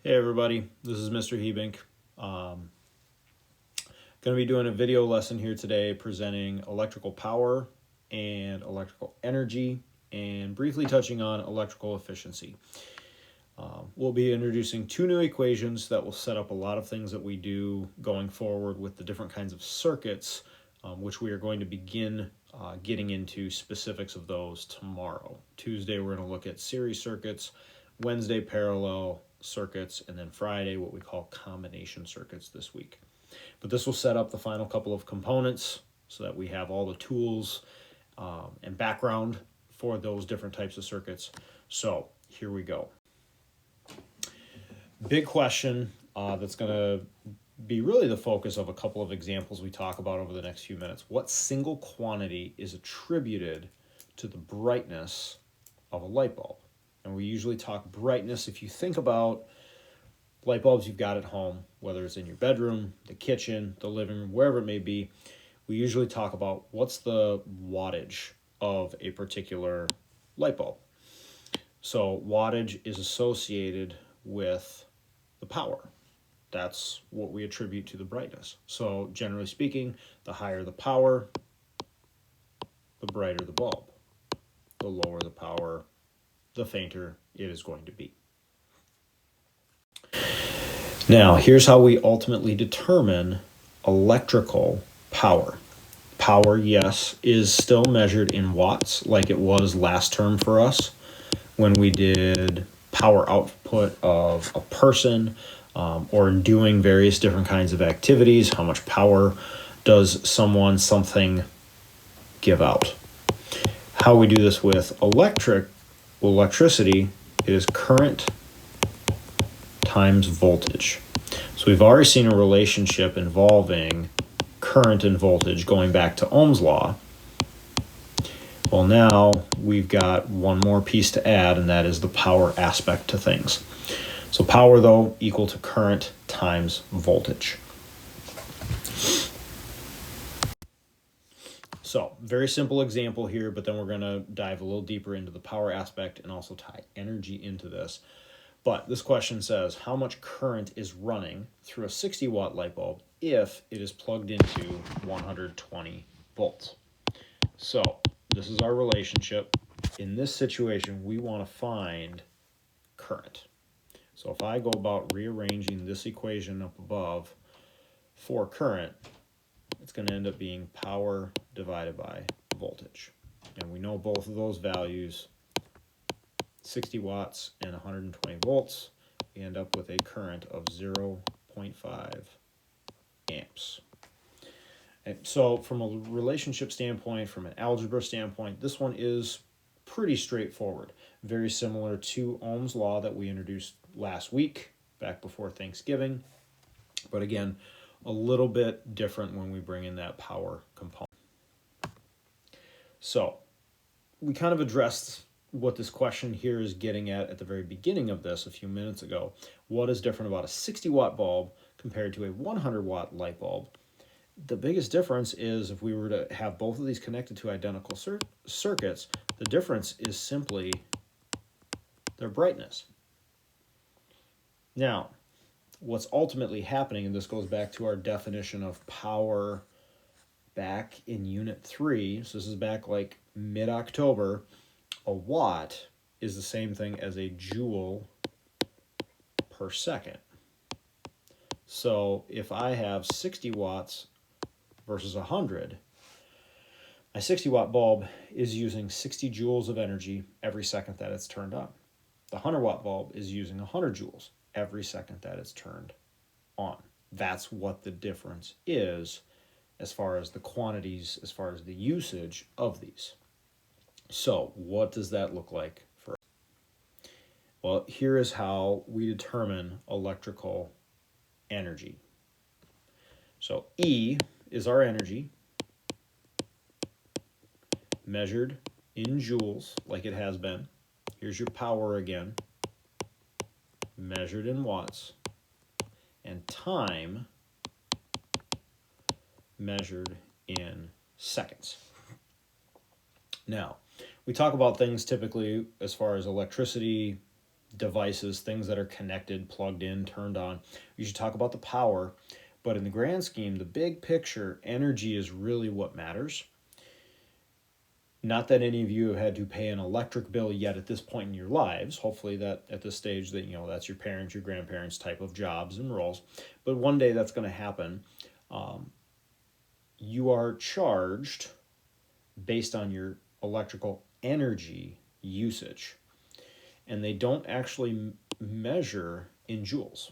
Hey everybody, this is Mr. Hebink. Going to be doing a video lesson here today presenting electrical power and electrical energy and briefly touching on electrical efficiency. We'll be introducing two new equations that will set up a lot of things that we do going forward with the different kinds of circuits, which we are going to begin getting into specifics of those tomorrow. Tuesday we're going to look at series circuits, Wednesday parallel circuits, and then Friday what we call combination circuits this week. But this will set up the final couple of components so that we have all the tools and background for those different types of circuits. So here we go. Big question that's going to be really the focus of a couple of examples we talk about over the next few minutes. What single quantity is attributed to the brightness of a light bulb? And we usually talk brightness if you think about light bulbs you've got at home, whether it's in your bedroom, the kitchen, the living room, wherever it may be. We usually talk about what's the wattage of a particular light bulb. So wattage is associated with the power. That's what we attribute to the brightness. So generally speaking, the higher the power, the brighter the bulb. The lower the power, the fainter it is going to be. Now, here's how we ultimately determine electrical power. Power, yes, is still measured in watts like it was last term for us when we did power output of a person or doing various different kinds of activities. How much power does something give out? How we do this with electricity is current times voltage. So we've already seen a relationship involving current and voltage going back to Ohm's law. Well, now we've got one more piece to add, and that is the power aspect to things. So power, though, equal to current times voltage. So, very simple example here, but then we're going to dive a little deeper into the power aspect and also tie energy into this. But this question says, how much current is running through a 60-watt light bulb if it is plugged into 120 volts? So, this is our relationship. In this situation, we want to find current. So if I go about rearranging this equation up above for current, it's going to end up being power divided by voltage. And we know both of those values, 60 watts and 120 volts, we end up with a current of 0.5 amps. And so from a relationship standpoint, from an algebra standpoint, this one is pretty straightforward. Very similar to Ohm's law that we introduced last week, back before Thanksgiving. But again, a little bit different when we bring in that power component. So we kind of addressed what this question here is getting at the very beginning of this a few minutes ago. What is different about a 60-watt bulb compared to a 100-watt light bulb? The biggest difference is if we were to have both of these connected to identical circuits, the difference is simply their brightness. Now, what's ultimately happening, and this goes back to our definition of power back in Unit 3, so this is back like mid-October, a watt is the same thing as a joule per second. So if I have 60 watts versus 100, my 60-watt bulb is using 60 joules of energy every second that it's turned on. The 100-watt bulb is using 100 joules every second that it's turned on. That's what the difference is as far as the quantities, as far as the usage of these. So what does that look like for us? Well, here is how we determine electrical energy. So E is our energy, measured in joules like it has been. Here's your power again, measured in watts, and time measured in seconds. Now, we talk about things typically as far as electricity, devices, things that are connected, plugged in, turned on. We should talk about the power, but in the grand scheme, the big picture, energy is really what matters. Not that any of you have had to pay an electric bill yet at this point in your lives. Hopefully that at this stage that, that's your parents, your grandparents type of jobs and roles. But one day that's going to happen. You are charged based on your electrical energy usage. And they don't actually measure in joules.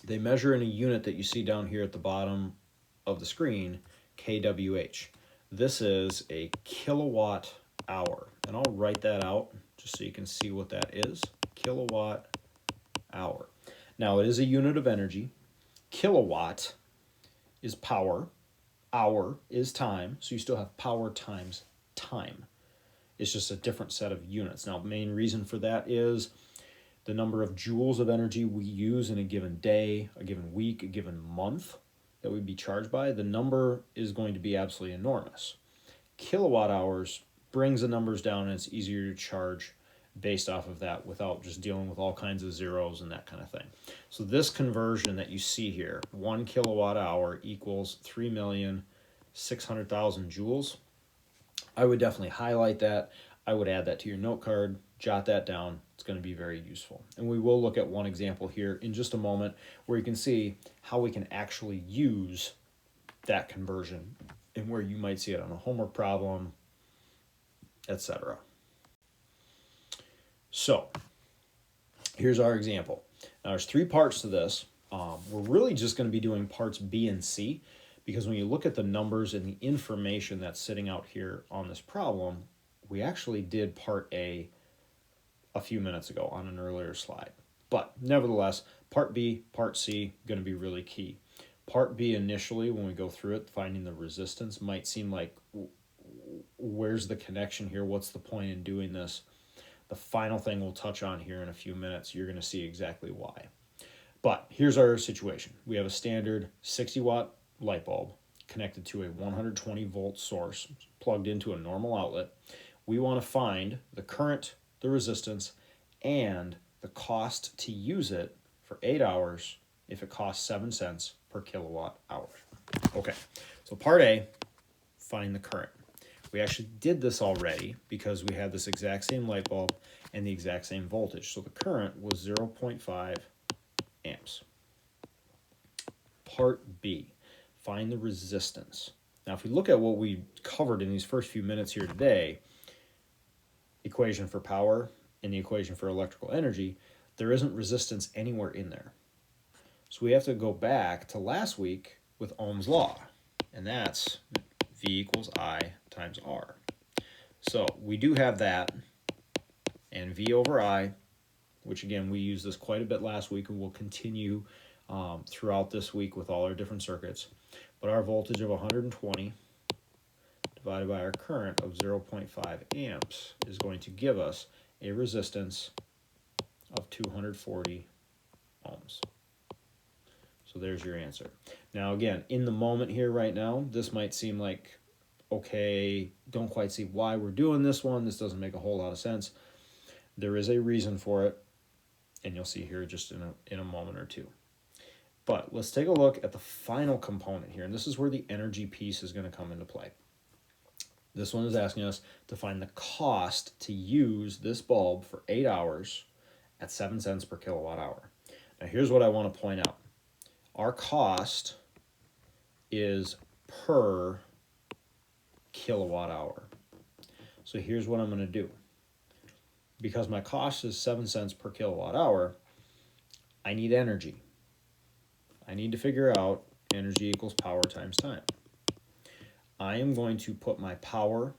They measure in a unit that you see down here at the bottom of the screen, kWh. This is a kilowatt hour. And I'll write that out just so you can see what that is. Kilowatt hour. Now, it is a unit of energy. Kilowatt is power. Hour is time. So you still have power times time. It's just a different set of units. Now, the main reason for that is the number of joules of energy we use in a given day, a given week, a given month that we'd be charged by. The number is going to be absolutely enormous. Kilowatt hours brings the numbers down, and it's easier to charge based off of that without just dealing with all kinds of zeros and that kind of thing. So this conversion that you see here, 1 kilowatt hour equals 3,600,000 joules. I would definitely highlight that. I would add that to your note card, jot that down. It's going to be very useful. And we will look at one example here in just a moment where you can see how we can actually use that conversion and where you might see it on a homework problem, etc. So here's our example. Now there's 3 parts to this. We're really just going to be doing parts B and C, because when you look at the numbers and the information that's sitting out here on this problem, we actually did part A a few minutes ago on an earlier slide. But nevertheless, part B, part C, going to be really key. Part B initially, when we go through it, finding the resistance might seem like, where's the connection here? What's the point in doing this? The final thing we'll touch on here in a few minutes, you're going to see exactly why. But here's our situation. We have a standard 60 watt light bulb connected to a 120 volt source plugged into a normal outlet. We want to find the current, the resistance, and the cost to use it for 8 hours if it costs 7 cents per kilowatt hour. Okay, so part A, find the current. We actually did this already because we had this exact same light bulb and the exact same voltage. So the current was 0.5 amps. Part B, find the resistance. Now, if we look at what we covered in these first few minutes here today, equation for power and the equation for electrical energy, there isn't resistance anywhere in there. So we have to go back to last week with Ohm's law, and that's V equals I times R. So we do have that, and V over I, which again, we used this quite a bit last week and we'll continue throughout this week with all our different circuits. But our voltage of 120 divided by our current of 0.5 amps is going to give us a resistance of 240 ohms. So there's your answer. Now again, in the moment here right now, this might seem like, okay, don't quite see why we're doing this one. This doesn't make a whole lot of sense. There is a reason for it, and you'll see here just in a moment or two. But let's take a look at the final component here, and this is where the energy piece is going to come into play. This one is asking us to find the cost to use this bulb for 8 hours at 7 cents per kilowatt hour. Now here's what I want to point out. Our cost is per kilowatt hour. So here's what I'm going to do. Because my cost is 7 cents per kilowatt hour, I need energy. I need to figure out energy equals power times time. I am going to put my power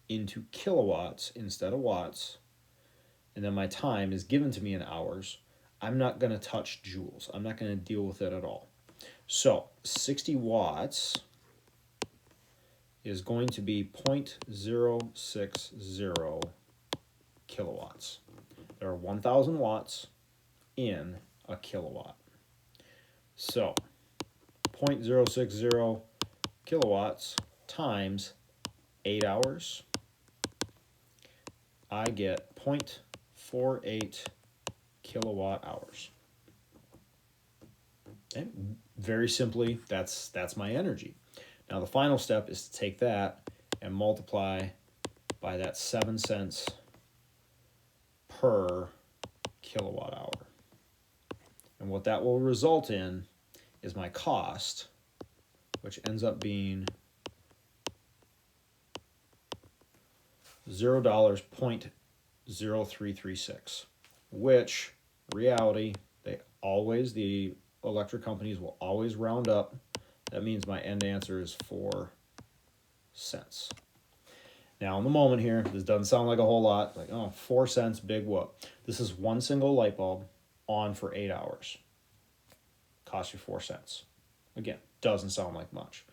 into kilowatts instead of watts, and then my time is given to me in hours. I'm not going to touch joules. I'm not going to deal with it at all. So 60 watts is going to be 0.060 kilowatts. There are 1,000 watts in a kilowatt. So 0.060 kilowatts times 8 hours, I get 0.48 kilowatt hours. Okay. Very simply, that's my energy. Now the final step is to take that and multiply by that 7 cents per kilowatt hour. And what that will result in is my cost, which ends up being $0.0336, which reality, the electric companies will always round up. That means my end answer is 4 cents. Now in the moment here, this doesn't sound like a whole lot, like, oh, 4 cents, big whoop. This is one single light bulb on for 8 hours. Costs you 4 cents. Again, doesn't sound like much.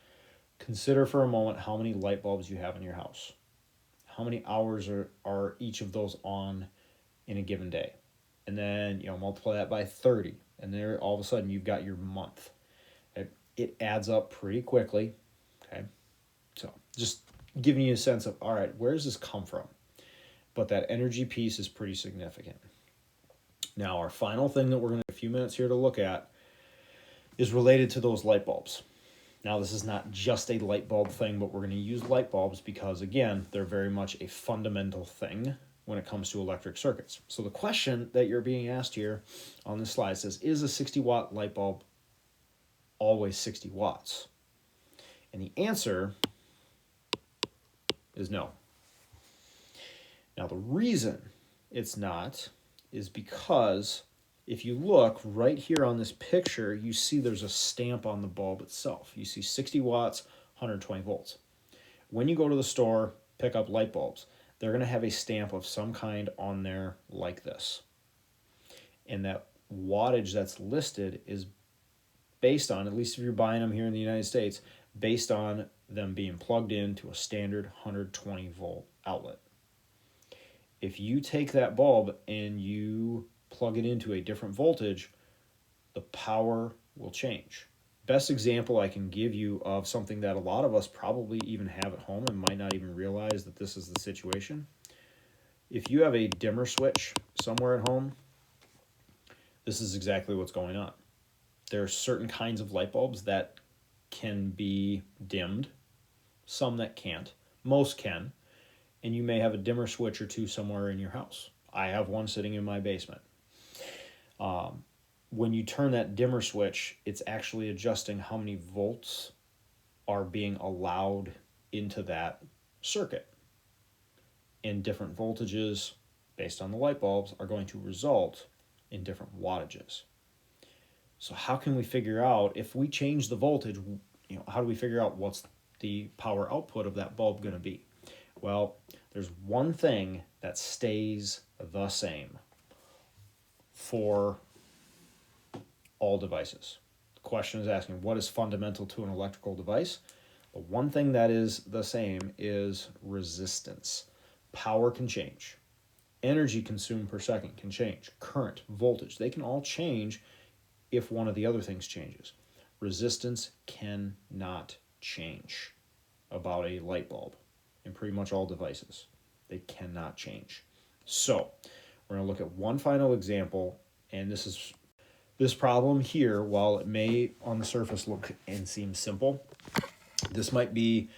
Consider for a moment how many light bulbs you have in your house. How many hours are each of those on in a given day? And then, multiply that by 30. And there, all of a sudden, you've got your month. It adds up pretty quickly. Okay. So just giving you a sense of, all right, where does this come from? But that energy piece is pretty significant. Now, our final thing that we're going to have a few minutes here to look at is related to those light bulbs. Now, this is not just a light bulb thing, but we're going to use light bulbs because, again, they're very much a fundamental thing when it comes to electric circuits. So the question that you're being asked here on this slide says, is a 60-watt light bulb always 60 watts? And the answer is no. Now, the reason it's not is because if you look right here on this picture, you see there's a stamp on the bulb itself. You see 60 watts, 120 volts. When you go to the store, pick up light bulbs, they're going to have a stamp of some kind on there like this. And that wattage that's listed is based on, at least if you're buying them here in the United States, based on them being plugged into a standard 120 volt outlet. If you take that bulb and you plug it into a different voltage, the power will change. Best example I can give you of something that a lot of us probably even have at home and might not even realize that this is the situation. If you have a dimmer switch somewhere at home, this is exactly what's going on. There are certain kinds of light bulbs that can be dimmed, some that can't, most can, and you may have a dimmer switch or two somewhere in your house. I have one sitting in my basement. When you turn that dimmer switch, it's actually adjusting how many volts are being allowed into that circuit. And different voltages, based on the light bulbs, are going to result in different wattages. So how can we figure out, if we change the voltage, how do we figure out what's the power output of that bulb going to be? Well, there's one thing that stays the same for all devices. The question is asking, what is fundamental to an electrical device? The one thing that is the same is resistance. Power can change. Energy consumed per second can change. Current, voltage, they can all change if one of the other things changes. Resistance cannot change about a light bulb in pretty much all devices. They cannot change. So we're going to look at one final example, and this problem here, while it may on the surface look and seem simple, this might be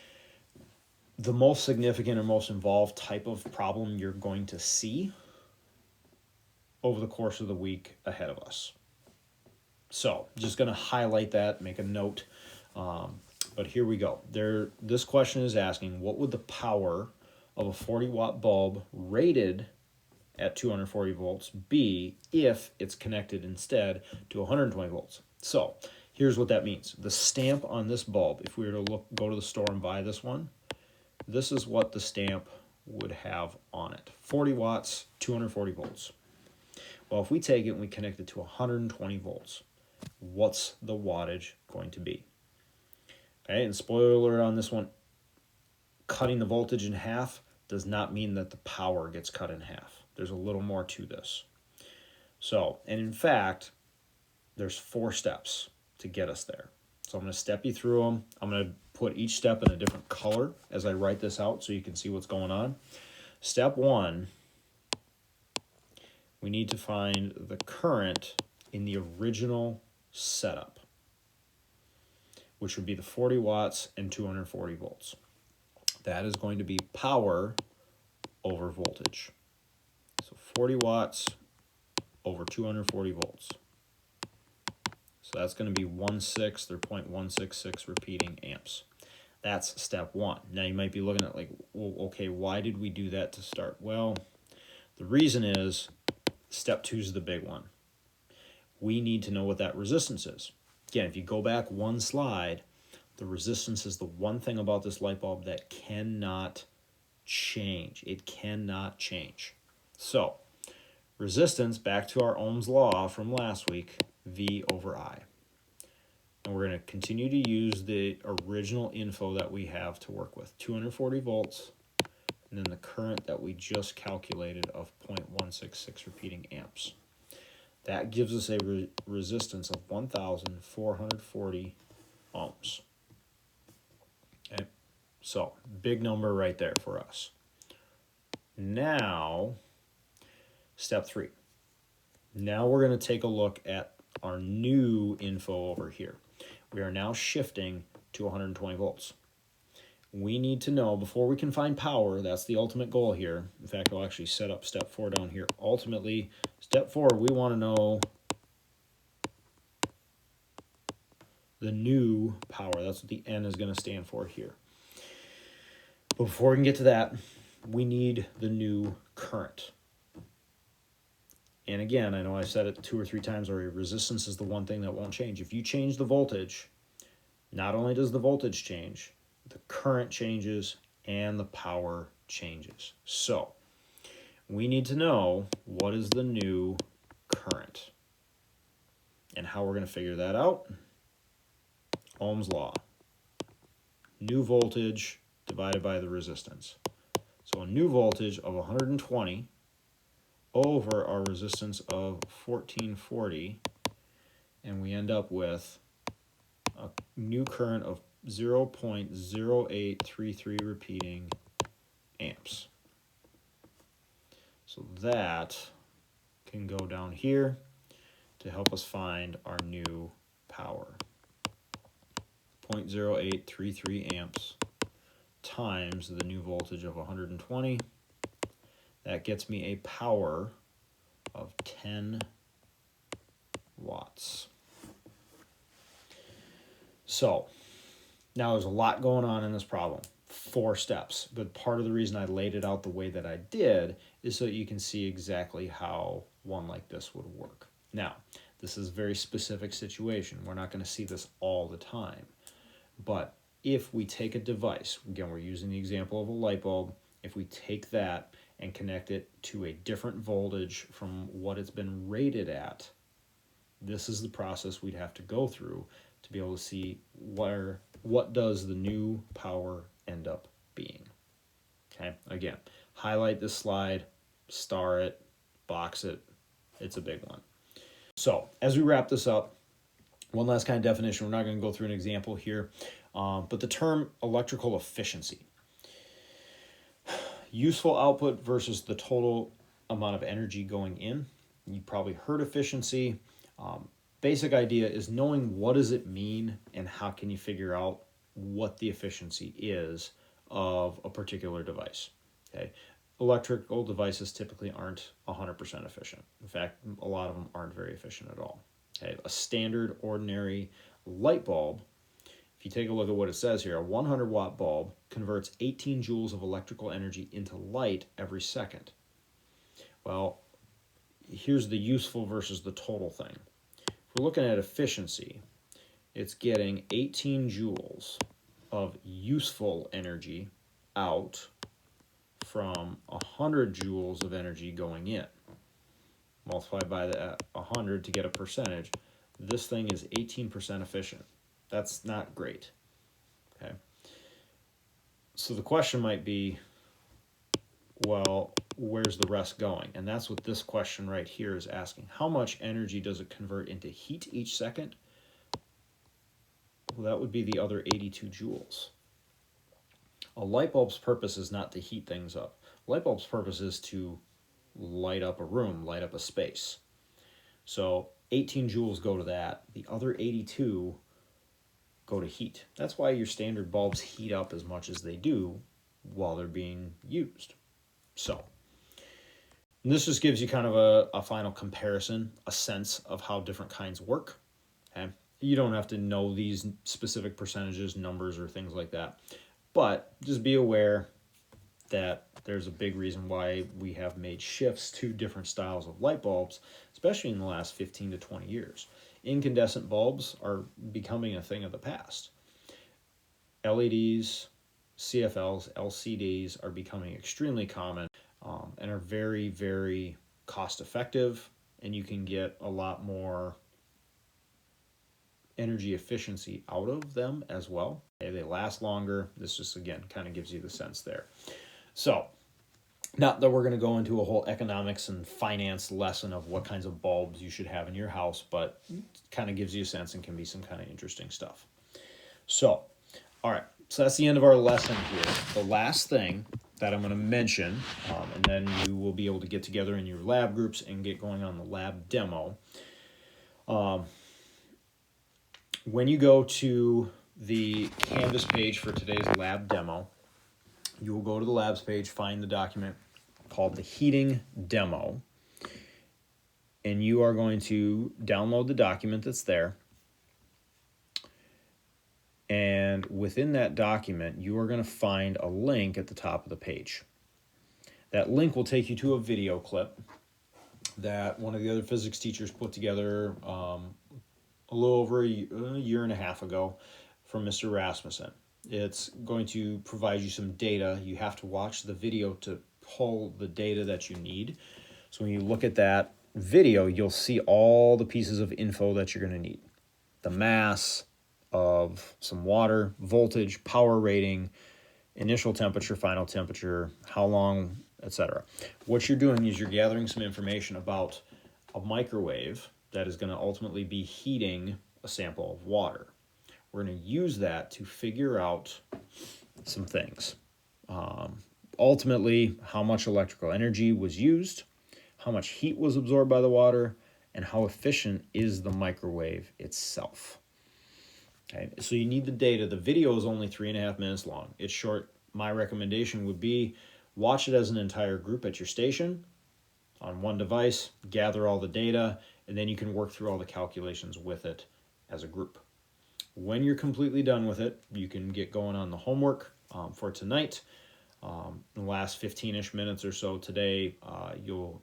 the most significant or most involved type of problem you're going to see over the course of the week ahead of us. So just going to highlight that, make a note. But here we go. This question is asking, what would the power of a 40-watt bulb rated at 240 volts be if it's connected instead to 120 volts? So here's what that means. The stamp on this bulb, if we were to go to the store and buy this one, this is what the stamp would have on it. 40 watts, 240 volts. Well, if we take it and we connect it to 120 volts, what's the wattage going to be? Okay, and spoiler alert on this one, cutting the voltage in half does not mean that the power gets cut in half. There's a little more to this. So, and in fact, there's 4 steps to get us there. So I'm going to step you through them. I'm going to put each step in a different color as I write this out so you can see what's going on. Step 1 we need to find the current in the original setup, which would be the 40 watts and 240 volts. That is going to be power over voltage. So 40 watts over 240 volts. So that's going to be 1/6 or 0.166 repeating amps. That's step one. Now you might be looking at like, well, okay, why did we do that to start? Well, the reason is step two is the big one. We need to know what that resistance is. Again, if you go back one slide, the resistance is the one thing about this light bulb that cannot change. It cannot change. So, resistance, back to our Ohm's law from last week, V over I. And we're going to continue to use the original info that we have to work with. 240 volts, and then the current that we just calculated of 0.166 repeating amps. That gives us a resistance of 1,440 ohms. Okay, so big number right there for us. Now, step three. Now we're going to take a look at our new info over here. We are now shifting to 120 volts. We need to know, before we can find power, that's the ultimate goal here. In fact, I'll actually set up step 4 down here. Ultimately, step 4, we want to know the new power. That's what the N is going to stand for here. But before we can get to that, we need the new current. And again, I know I said it 2 or 3 times already, resistance is the one thing that won't change. If you change the voltage, not only does the voltage change, the current changes and the power changes. So we need to know what is the new current. And how we're going to figure that out? Ohm's law. New voltage divided by the resistance. So a new voltage of 120 over our resistance of 1440, and we end up with a new current of 0.0833 repeating amps. So that can go down here to help us find our new power. 0.0833 amps times the new voltage of 120. That gets me a power of 10 watts. So, now there's a lot going on in this problem. 4 steps, but part of the reason I laid it out the way that I did is so that you can see exactly how one like this would work. Now, this is a very specific situation. We're not going to see this all the time. But if we take a device, again, we're using the example of a light bulb, if we take that and connect it to a different voltage from what it's been rated at, this is the process we'd have to go through to be able to see what does the new power end up being. Okay, again, highlight this slide, star it, box it. It's a big one. So as we wrap this up, one last kind of definition. We're not going to go through an example here, but the term electrical efficiency. Useful output versus the total amount of energy going in. You probably heard efficiency. Basic idea is knowing what does it mean and how can you figure out what the efficiency is of a particular device. Okay, electrical devices typically aren't 100% efficient. In fact, a lot of them aren't very efficient at all. Okay, a standard ordinary light bulb, if you take a look at what it says here, a 100 watt bulb converts 18 joules of electrical energy into light every second. Well, here's the useful versus the total thing. If we're looking at efficiency, it's getting 18 joules of useful energy out from 100 joules of energy going in. Multiply by the 100 to get a percentage. This thing is 18% efficient. That's not great. Okay. So the question might be, well, where's the rest going? And that's what this question right here is asking. How much energy does it convert into heat each second? Well, that would be the other 82 joules. A light bulb's purpose is not to heat things up. A light bulb's purpose is to light up a room, light up a space. So 18 joules go to that. The other 82 go to heat. That's why your standard bulbs heat up as much as they do while they're being used. So, and this just gives you kind of a final comparison, a sense of how different kinds work. Okay? You don't have to know these specific percentages, numbers, or things like that. But just be aware that there's a big reason why we have made shifts to different styles of light bulbs, especially in the last 15 to 20 years. Incandescent bulbs are becoming a thing of the past. LEDs, CFLs, LCDs are becoming extremely common and are very, very cost effective, and you can get a lot more energy efficiency out of them as well. Okay, they last longer. This just, again, kind of gives you the sense there. So, not that we're going to go into a whole economics and finance lesson of what kinds of bulbs you should have in your house, but it kind of gives you a sense and can be some kind of interesting stuff. So, all right, so that's the end of our lesson here. The last thing that I'm going to mention, and then you will be able to get together in your lab groups and get going on the lab demo. When you go to the Canvas page for today's lab demo, you will go to the labs page, find the document called the heating demo, and you are going to download the document that's there. And within that document, you are going to find a link at the top of the page. That link will take you to a video clip that one of the other physics teachers put together a little over a year and a half ago from Mr. Rasmussen. It's going to provide you some data. You have to watch the video to pull the data that you need. So when you look at that video, you'll see all the pieces of info that you're going to need. The mass of some water, voltage, power rating, initial temperature, final temperature, how long, etc. What you're doing is you're gathering some information about a microwave that is going to ultimately be heating a sample of water. We're going to use that to figure out some things. Ultimately, how much electrical energy was used, how much heat was absorbed by the water, and how efficient is the microwave itself. Okay, so you need the data. The video is only 3.5 minutes long. It's short. My recommendation would be watch it as an entire group at your station on one device, gather all the data, and then you can work through all the calculations with it as a group. When you're completely done with it, you can get going on the homework for tonight. In the last 15-ish minutes or so today, you'll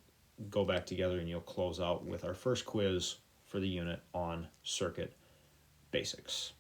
go back together and you'll close out with our first quiz for the unit on circuit basics.